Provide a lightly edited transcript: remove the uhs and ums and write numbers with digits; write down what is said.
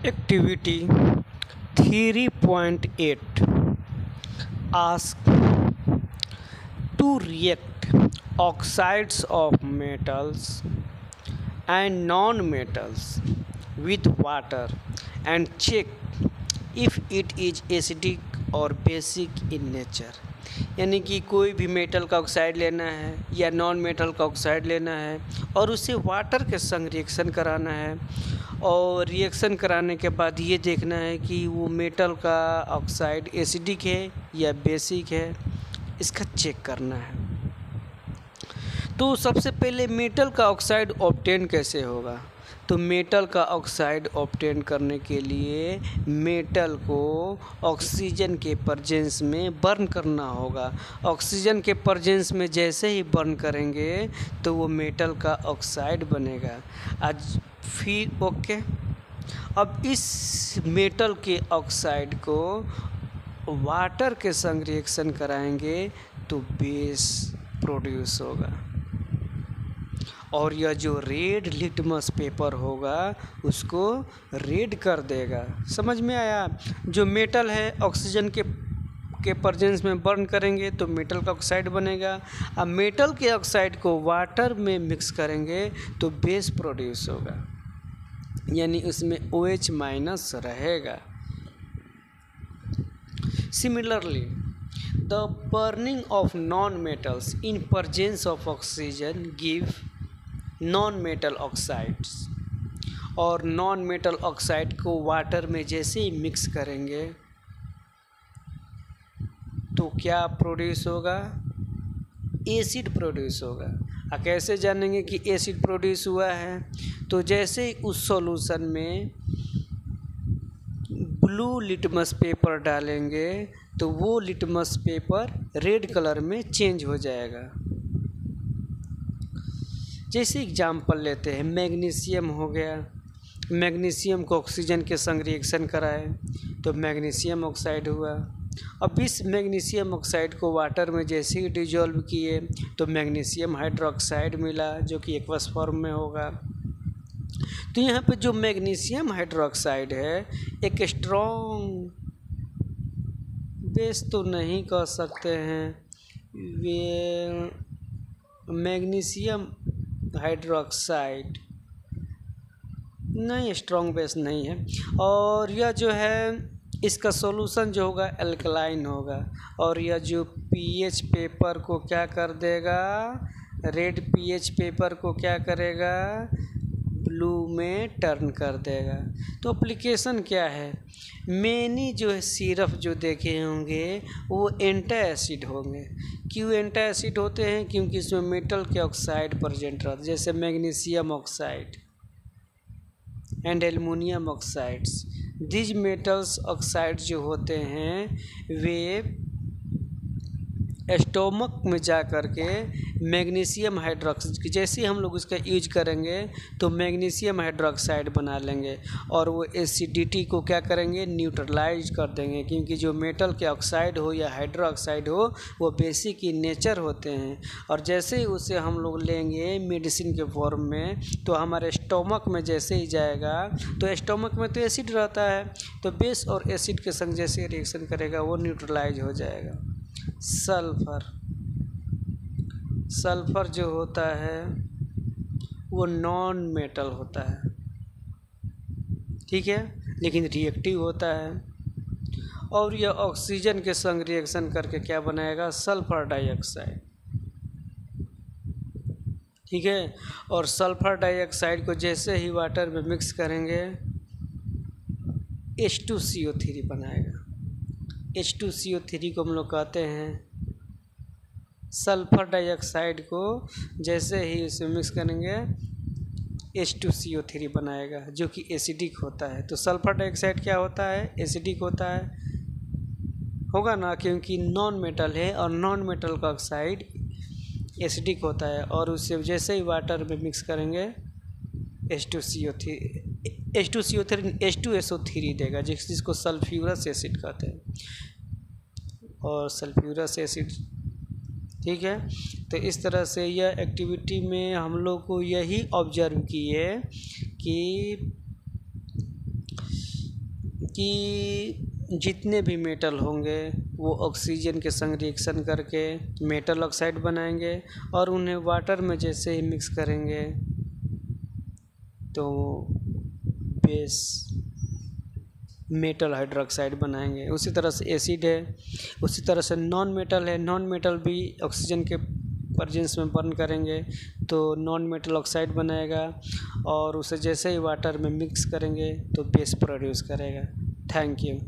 Activity 3.8 Ask to react oxides of metals and non-metals with water and check if it is acidic और basic in nature. यानी कि कोई भी metal का oxide लेना है या नॉन मेटल का ऑक्साइड लेना है और उसे वाटर के संग रिएक्शन कराना है और रिएक्शन कराने के बाद ये देखना है कि वो मेटल का ऑक्साइड एसिडिक है या बेसिक है, इसका चेक करना है। तो सबसे पहले मेटल का ऑक्साइड ऑब्टेन कैसे होगा? तो मेटल का ऑक्साइड ऑब्टेन करने के लिए मेटल को ऑक्सीजन के प्रेजेंस में बर्न करना होगा। ऑक्सीजन के प्रेजेंस में जैसे ही बर्न करेंगे तो वो मेटल का ऑक्साइड बनेगा। आज फिर ओके, अब इस मेटल के ऑक्साइड को वाटर के संग रिएक्शन कराएंगे तो बेस प्रोड्यूस होगा और यह जो रेड लिटमस पेपर होगा उसको रेड कर देगा। समझ में आया? जो मेटल है ऑक्सीजन के प्रेजेंस में बर्न करेंगे तो मेटल का ऑक्साइड बनेगा। अब मेटल के ऑक्साइड को वाटर में मिक्स करेंगे तो बेस प्रोड्यूस होगा, यानी उसमें OH माइनस रहेगा। Similarly the burning of non metals in presence of oxygen give non metal oxides, और नॉन मेटल ऑक्साइड को वाटर में जैसे ही मिक्स करेंगे तो क्या प्रोड्यूस होगा? एसिड प्रोड्यूस होगा। कैसे जानेंगे कि एसिड प्रोड्यूस हुआ है? तो जैसे ही उस सॉल्यूशन में ब्लू लिटमस पेपर डालेंगे तो वो लिटमस पेपर रेड कलर में चेंज हो जाएगा। जैसे एग्जाम्पल लेते हैं, मैग्नीशियम हो गया। मैग्नीशियम को ऑक्सीजन के संग रिएक्शन कराए तो मैग्नीशियम ऑक्साइड हुआ। अब इस मैग्नीशियम ऑक्साइड को वाटर में जैसे ही डिजॉल्व किए तो मैग्नीशियम हाइड्रोक्साइड मिला जो कि एक्वस फॉर्म में होगा। तो यहाँ पे जो मैग्नीशियम हाइड्रोक्साइड है एक स्ट्रॉन्ग बेस तो नहीं कह सकते हैं, वे मैग्नीशियम हाइड्रोक्साइड नहीं, स्ट्रॉन्ग बेस नहीं है। और यह जो है इसका सॉल्यूशन जो होगा एल्कलाइन होगा और यह जो पीएच पेपर को क्या कर देगा? रेड पीएच पेपर को क्या करेगा? ब्लू में टर्न कर देगा। तो एप्लीकेशन क्या है? मैंने जो है सिरप जो देखे होंगे वो एंटी एसिड होंगे। क्यों एंटी एसिड होते हैं? क्योंकि इसमें मेटल के ऑक्साइड प्रेजेंट रहते हैं, जैसे magnesium oxide and aluminium oxides. These metals oxide जो होते हैं वे स्टोमक में जा कर के मैग्नीशियम हाइड्रोक्साइड, जैसे ही हम लोग इसका यूज करेंगे तो मैग्नीशियम हाइड्रोक्साइड बना लेंगे और वो एसिडिटी को क्या करेंगे? न्यूट्रलाइज कर देंगे। क्योंकि जो मेटल के ऑक्साइड हो या हाइड्रोक्साइड हो वो बेसिक इन नेचर होते हैं और जैसे ही उसे हम लोग लेंगे मेडिसिन के फॉर्म में तो हमारे स्टोमक में जैसे ही जाएगा तो स्टोमक में तो एसिड रहता है, तो बेस और एसिड के संग जैसे रिएक्शन करेगा वो न्यूट्रलाइज हो जाएगा। सल्फर जो होता है वो नॉन मेटल होता है, ठीक है, लेकिन रिएक्टिव होता है और यह ऑक्सीजन के संग रिएक्शन करके क्या बनाएगा? सल्फर डाइऑक्साइड, ठीक है। और सल्फर डाइऑक्साइड को जैसे ही वाटर में मिक्स करेंगे H2CO3 बनाएगा। H2CO3 को हम लोग कहते हैं, सल्फर डाइऑक्साइड को जैसे ही उसे मिक्स करेंगे H2CO3 बनाएगा जो कि एसिडिक होता है। तो सल्फर डाइऑक्साइड क्या होता है? एसिडिक होता है, होगा ना, क्योंकि नॉन मेटल है और नॉन मेटल का ऑक्साइड एसिडिक होता है और उसे जैसे ही वाटर में मिक्स करेंगे H2SO3 देगा, जिसको सल्फ्यूरस एसिड कहते हैं और सल्फ्यूरस एसिड, ठीक है। तो इस तरह से यह एक्टिविटी में हम लोग को यही ऑब्जर्व किए कि कि जितने भी मेटल होंगे वो ऑक्सीजन के संग रिएक्शन करके मेटल ऑक्साइड बनाएंगे और उन्हें वाटर में जैसे ही मिक्स करेंगे तो बेस मेटल हाइड्रोक्साइड बनाएंगे। उसी तरह से एसिड है, उसी तरह से नॉन मेटल है, नॉन मेटल भी ऑक्सीजन के प्रेजेंस में बर्न करेंगे तो नॉन मेटल ऑक्साइड बनाएगा और उसे जैसे ही वाटर में मिक्स करेंगे तो बेस प्रोड्यूस करेगा। Thank you.